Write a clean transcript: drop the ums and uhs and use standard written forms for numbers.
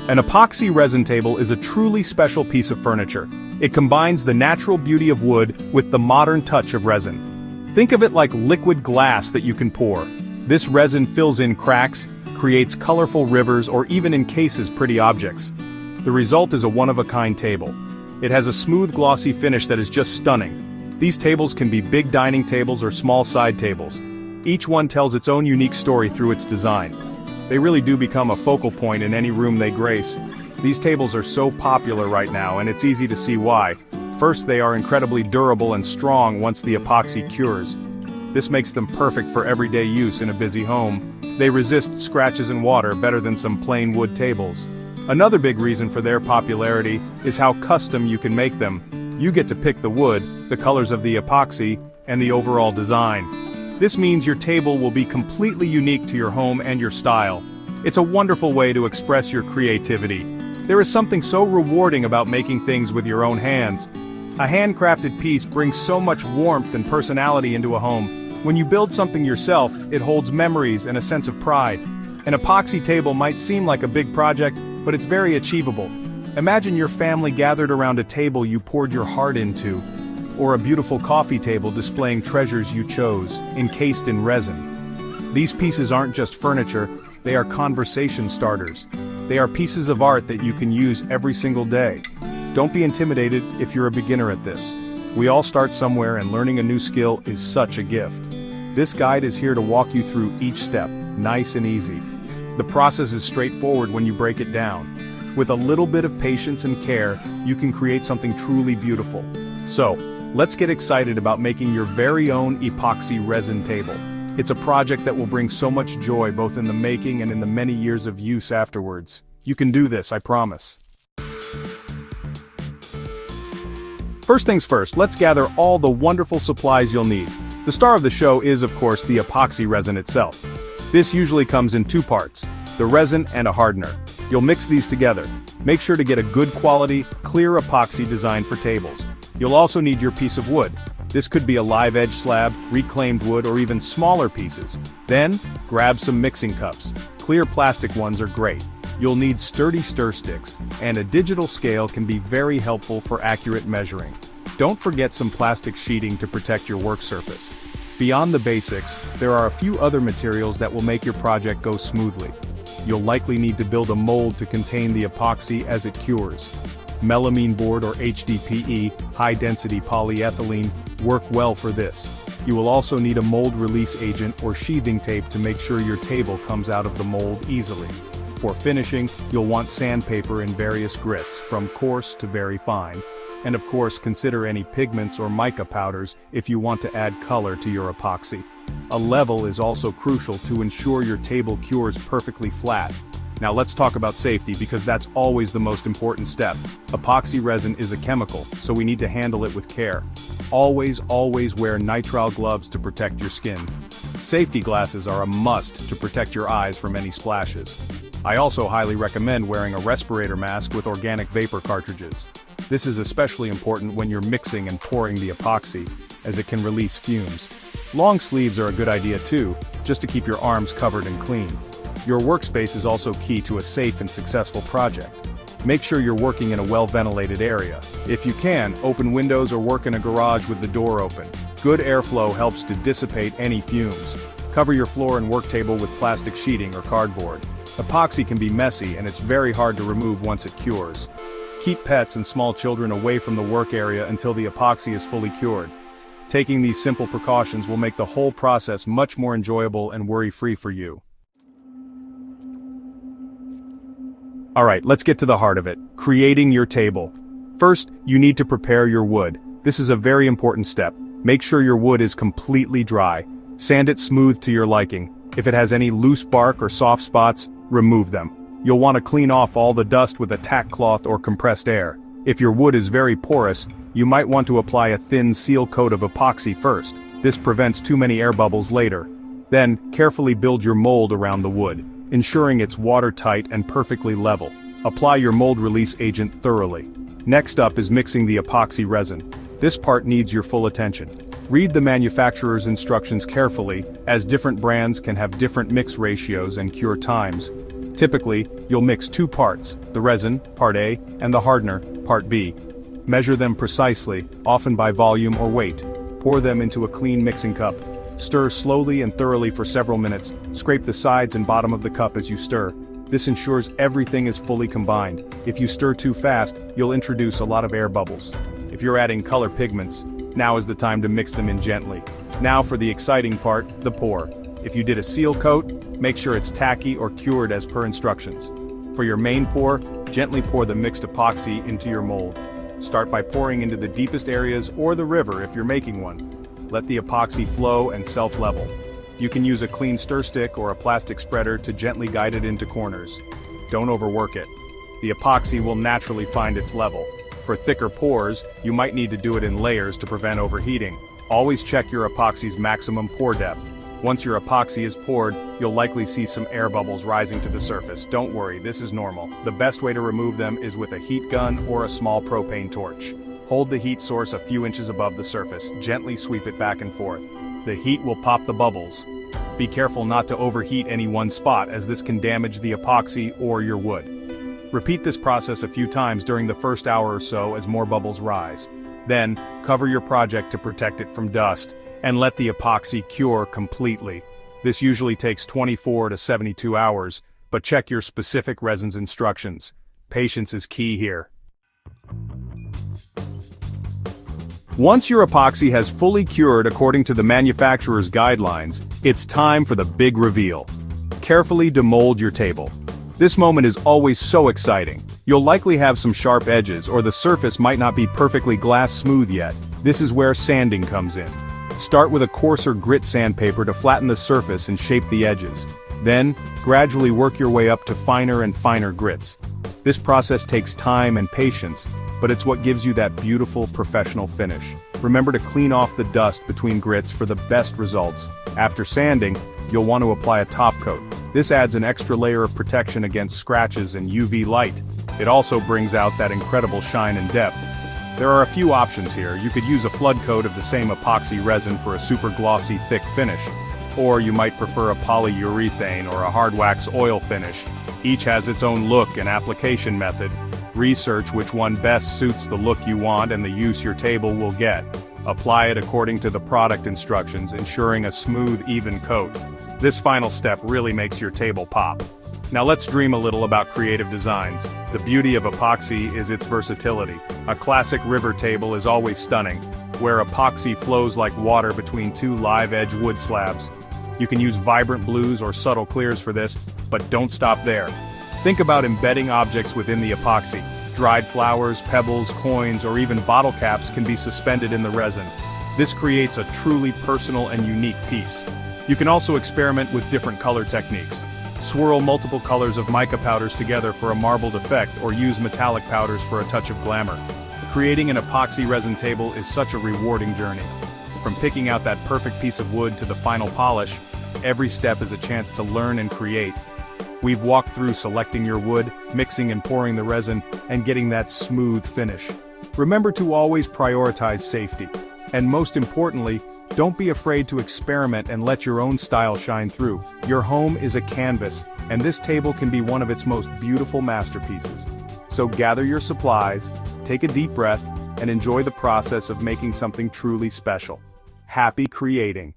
An epoxy resin table is a truly special piece of furniture. It combines the natural beauty of wood with the modern touch of resin. Think of it like liquid glass that you can pour. This resin fills in cracks, creates colorful rivers, or even encases pretty objects. The result is a one-of-a-kind table. It has a smooth, glossy finish that is just stunning. These tables can be big dining tables or small side tables. Each one tells its own unique story through its design. They really do become a focal point in any room they grace. These tables are so popular right now, and it's easy to see why. First, they are incredibly durable and strong once the epoxy cures. This makes them perfect for everyday use in a busy home. They resist scratches and water better than some plain wood tables. Another big reason for their popularity is how custom you can make them. You get to pick the wood, the colors of the epoxy, and the overall design. This means your table will be completely unique to your home and your style. It's a wonderful way to express your creativity. There is something so rewarding about making things with your own hands. A handcrafted piece brings so much warmth and personality into a home. When you build something yourself, it holds memories and a sense of pride. An epoxy table might seem like a big project, but it's very achievable. Imagine your family gathered around a table you poured your heart into, or a beautiful coffee table displaying treasures you chose, encased in resin. These pieces aren't just furniture, they are conversation starters. They are pieces of art that you can use every single day. Don't be intimidated if you're a beginner at this. We all start somewhere, and learning a new skill is such a gift. This guide is here to walk you through each step, nice and easy. The process is straightforward when you break it down. With a little bit of patience and care, you can create something truly beautiful. So, let's get excited about making your very own epoxy resin table. It's a project that will bring so much joy both in the making and in the many years of use afterwards. You can do this, I promise. First things first, let's gather all the wonderful supplies you'll need. The star of the show is, of course, the epoxy resin itself. This usually comes in two parts, the resin and a hardener. You'll mix these together. Make sure to get a good quality, clear epoxy designed for tables. You'll also need your piece of wood. This could be a live edge slab, reclaimed wood, or even smaller pieces. Then, grab some mixing cups. Clear plastic ones are great. You'll need sturdy stir sticks, and a digital scale can be very helpful for accurate measuring. Don't forget some plastic sheeting to protect your work surface. Beyond the basics, there are a few other materials that will make your project go smoothly. You'll likely need to build a mold to contain the epoxy as it cures. Melamine board or HDPE, high-density polyethylene, work well for this. You will also need a mold release agent or sheathing tape to make sure your table comes out of the mold easily. For finishing, you'll want sandpaper in various grits, from coarse to very fine. And of course, consider any pigments or mica powders if you want to add color to your epoxy. A level is also crucial to ensure your table cures perfectly flat. Now let's talk about safety, because that's always the most important step. Epoxy resin is a chemical, so we need to handle it with care. Always wear nitrile gloves to protect your skin. Safety glasses are a must to protect your eyes from any splashes. I also highly recommend wearing a respirator mask with organic vapor cartridges. This is especially important when you're mixing and pouring the epoxy, as it can release fumes. Long sleeves are a good idea too, just to keep your arms covered and clean. Your workspace is also key to a safe and successful project. Make sure you're working in a well-ventilated area. If you can, open windows or work in a garage with the door open. Good airflow helps to dissipate any fumes. Cover your floor and work table with plastic sheeting or cardboard. Epoxy can be messy, and it's very hard to remove once it cures. Keep pets and small children away from the work area until the epoxy is fully cured. Taking these simple precautions will make the whole process much more enjoyable and worry-free for you. Alright, let's get to the heart of it, creating your table. First, you need to prepare your wood. This is a very important step. Make sure your wood is completely dry. Sand it smooth to your liking. If it has any loose bark or soft spots, remove them. You'll want to clean off all the dust with a tack cloth or compressed air. If your wood is very porous, you might want to apply a thin seal coat of epoxy first. This prevents too many air bubbles later. Then, carefully build your mold around the wood, ensuring it's watertight and perfectly level. Apply your mold release agent thoroughly. Next up is mixing the epoxy resin. This part needs your full attention. Read the manufacturer's instructions carefully, as different brands can have different mix ratios and cure times. Typically, you'll mix two parts, the resin, part A, and the hardener, part B. Measure them precisely, often by volume or weight. Pour them into a clean mixing cup. Stir slowly and thoroughly for several minutes. Scrape the sides and bottom of the cup as you stir. This ensures everything is fully combined. If you stir too fast, you'll introduce a lot of air bubbles. If you're adding color pigments, now is the time to mix them in gently. Now for the exciting part, the pour. If you did a seal coat, make sure it's tacky or cured as per instructions. For your main pour, gently pour the mixed epoxy into your mold. Start by pouring into the deepest areas or the river if you're making one. Let the epoxy flow and self-level. You can use a clean stir stick or a plastic spreader to gently guide it into corners. Don't overwork it. The epoxy will naturally find its level. For thicker pours, you might need to do it in layers to prevent overheating. Always check your epoxy's maximum pour depth. Once your epoxy is poured, you'll likely see some air bubbles rising to the surface. Don't worry, this is normal. The best way to remove them is with a heat gun or a small propane torch. Hold the heat source a few inches above the surface. Gently sweep it back and forth. The heat will pop the bubbles. Be careful not to overheat any one spot, as this can damage the epoxy or your wood. Repeat this process a few times during the first hour or so as more bubbles rise. Then, cover your project to protect it from dust, and let the epoxy cure completely. This usually takes 24 to 72 hours, but check your specific resin's instructions. Patience is key here. Once your epoxy has fully cured according to the manufacturer's guidelines, it's time for the big reveal. Carefully demold your table. This moment is always so exciting. You'll likely have some sharp edges, or the surface might not be perfectly glass smooth yet. This is where sanding comes in. Start with a coarser grit sandpaper to flatten the surface and shape the edges. Then, gradually work your way up to finer and finer grits. This process takes time and patience, but it's what gives you that beautiful professional finish. Remember to clean off the dust between grits for the best results. After sanding, you'll want to apply a top coat. This adds an extra layer of protection against scratches and UV light. It also brings out that incredible shine and depth. There are a few options here. You could use a flood coat of the same epoxy resin for a super glossy, thick finish. Or you might prefer a polyurethane or a hard wax oil finish. Each has its own look and application method. Research which one best suits the look you want and the use your table will get. Apply it according to the product instructions, ensuring a smooth, even coat. This final step really makes your table pop. Now let's dream a little about creative designs. The beauty of epoxy is its versatility. A classic river table is always stunning, where epoxy flows like water between two live-edge wood slabs. You can use vibrant blues or subtle clears for this, but don't stop there. Think about embedding objects within the epoxy. Dried flowers, pebbles, coins, or even bottle caps can be suspended in the resin. This creates a truly personal and unique piece. You can also experiment with different color techniques. Swirl multiple colors of mica powders together for a marbled effect, or use metallic powders for a touch of glamour. Creating an epoxy resin table is such a rewarding journey. From picking out that perfect piece of wood to the final polish, every step is a chance to learn and create. We've walked through selecting your wood, mixing and pouring the resin, and getting that smooth finish. Remember to always prioritize safety. And most importantly, don't be afraid to experiment and let your own style shine through. Your home is a canvas, and this table can be one of its most beautiful masterpieces. So gather your supplies, take a deep breath, and enjoy the process of making something truly special. Happy creating!